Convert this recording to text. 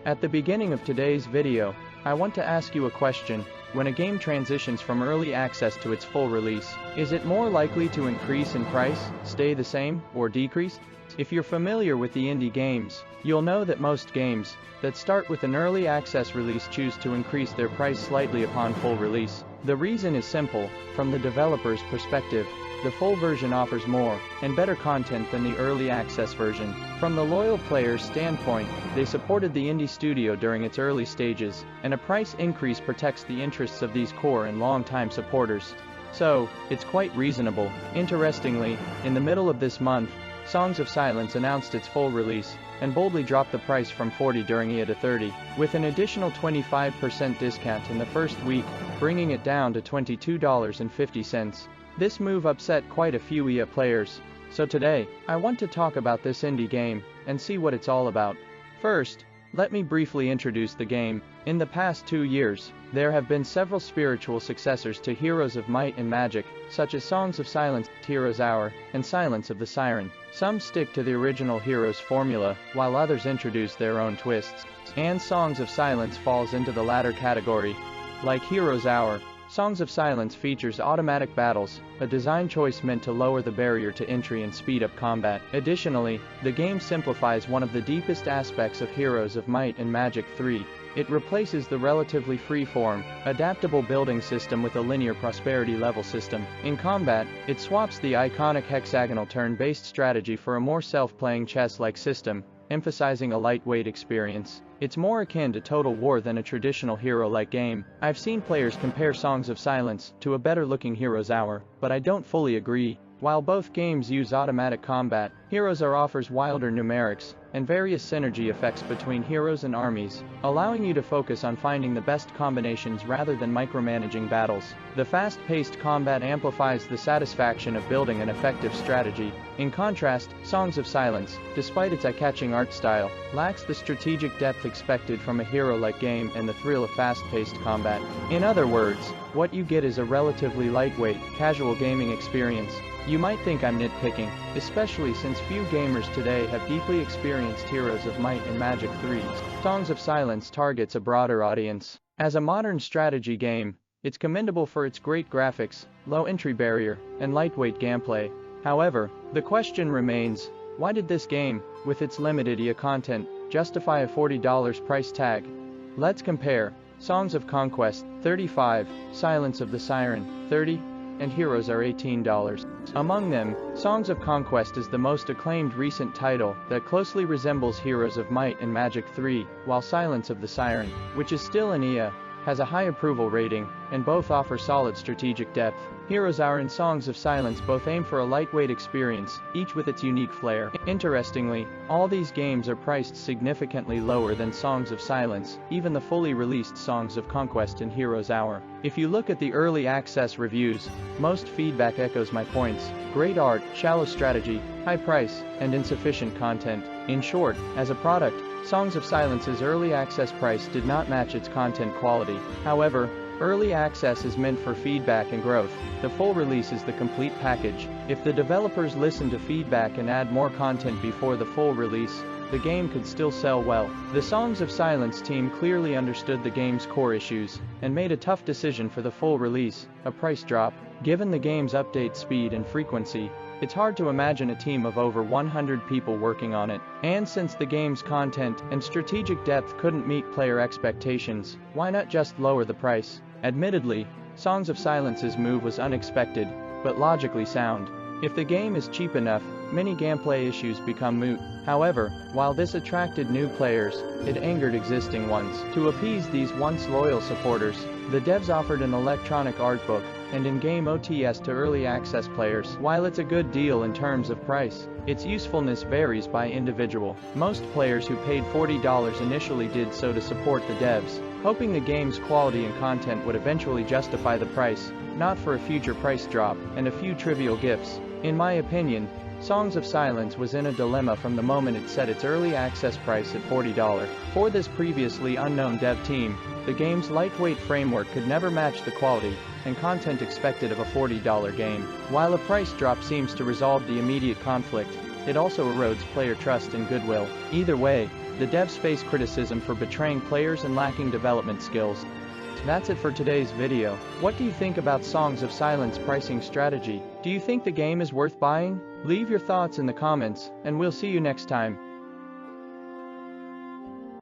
At the beginning of today's video, I want to ask you a question. When a game transitions from early access to its full release, is it more likely to increase in price, stay the same, or decrease? If you're familiar with the indie games, you'll know that most games that start with an early access release choose to increase their price slightly upon full release. The reason is simple. From the developer's perspective, the full version offers more and better content than the early access version. From the loyal player's standpoint, they supported the indie studio during its early stages, and a price increase protects the interests of these core and long-time supporters. So, it's quite reasonable. Interestingly, in the middle of this month, Songs of Silence announced its full release, and boldly dropped the price from $40 during EA to $30, with an additional 25% discount in the first week, bringing it down to $22.50. This move upset quite a few EA players. So today, I want to talk about this indie game, and see what it's all about. First, let me briefly introduce the game. In the past 2 years, there have been several spiritual successors to Heroes of Might and Magic, such as Songs of Silence, Heroes Hour, and Silence of the Siren. Some stick to the original Heroes formula, while others introduce their own twists. And Songs of Silence falls into the latter category. Like Heroes Hour, Songs of Silence features automatic battles, a design choice meant to lower the barrier to entry and speed up combat. Additionally, the game simplifies one of the deepest aspects of Heroes of Might and Magic 3. It replaces the relatively free-form, adaptable building system with a linear prosperity level system. In combat, it swaps the iconic hexagonal turn-based strategy for a more self-playing chess-like system, emphasizing a lightweight experience. It's more akin to Total War than a traditional hero-like game. I've seen players compare Songs of Silence to a better-looking Heroes Hour, but I don't fully agree. While both games use automatic combat, Heroes Hour offers wilder numerics and various synergy effects between heroes and armies, allowing you to focus on finding the best combinations rather than micromanaging battles. The fast-paced combat amplifies the satisfaction of building an effective strategy. In contrast, Songs of Silence, despite its eye-catching art style, lacks the strategic depth expected from a hero-like game and the thrill of fast-paced combat. In other words, what you get is a relatively lightweight, casual gaming experience. You might think I'm nitpicking, especially since few gamers today have deeply experienced Heroes of Might and Magic 3. Songs of Silence targets a broader audience. As a modern strategy game, it's commendable for its great graphics, low entry barrier, and lightweight gameplay. However, the question remains, why did this game, with its limited EA content, justify a $40 price tag? Let's compare. Songs of Conquest, $35, Silence of the Siren, $30, and Heroes are $18. Among them, Songs of Conquest is the most acclaimed recent title that closely resembles Heroes of Might and Magic 3, while Silence of the Siren, which is still an EA, has a high approval rating, and both offer solid strategic depth. Heroes Hour and Songs of Silence both aim for a lightweight experience, each with its unique flair. Interestingly, all these games are priced significantly lower than Songs of Silence, even the fully released Songs of Conquest and Heroes Hour. If you look at the early access reviews, most feedback echoes my points: great art, shallow strategy, high price, and insufficient content. In short, as a product, Songs of Silence's early access price did not match its content quality. However, early access is meant for feedback and growth. The full release is the complete package. If the developers listen to feedback and add more content before the full release, the game could still sell well. The Songs of Silence team clearly understood the game's core issues, and made a tough decision for the full release, a price drop. Given the game's update speed and frequency, it's hard to imagine a team of over 100 people working on it. And since the game's content and strategic depth couldn't meet player expectations, why not just lower the price? Admittedly, Songs of Silence's move was unexpected, but logically sound. If the game is cheap enough, many gameplay issues become moot. However, while this attracted new players, it angered existing ones. To appease these once loyal supporters, the devs offered an electronic art book and in-game OTS to early access players. While it's a good deal in terms of price, its usefulness varies by individual. Most players who paid $40 initially did so to support the devs, hoping the game's quality and content would eventually justify the price, not for a future price drop and a few trivial gifts. In my opinion, Songs of Silence was in a dilemma from the moment it set its early access price at $40. For this previously unknown dev team, the game's lightweight framework could never match the quality and content expected of a $40 game. While a price drop seems to resolve the immediate conflict, it also erodes player trust and goodwill. Either way, the devs face criticism for betraying players and lacking development skills. That's it for today's video. What do you think about Songs of Silence pricing strategy? Do you think the game is worth buying? Leave your thoughts in the comments, and we'll see you next time.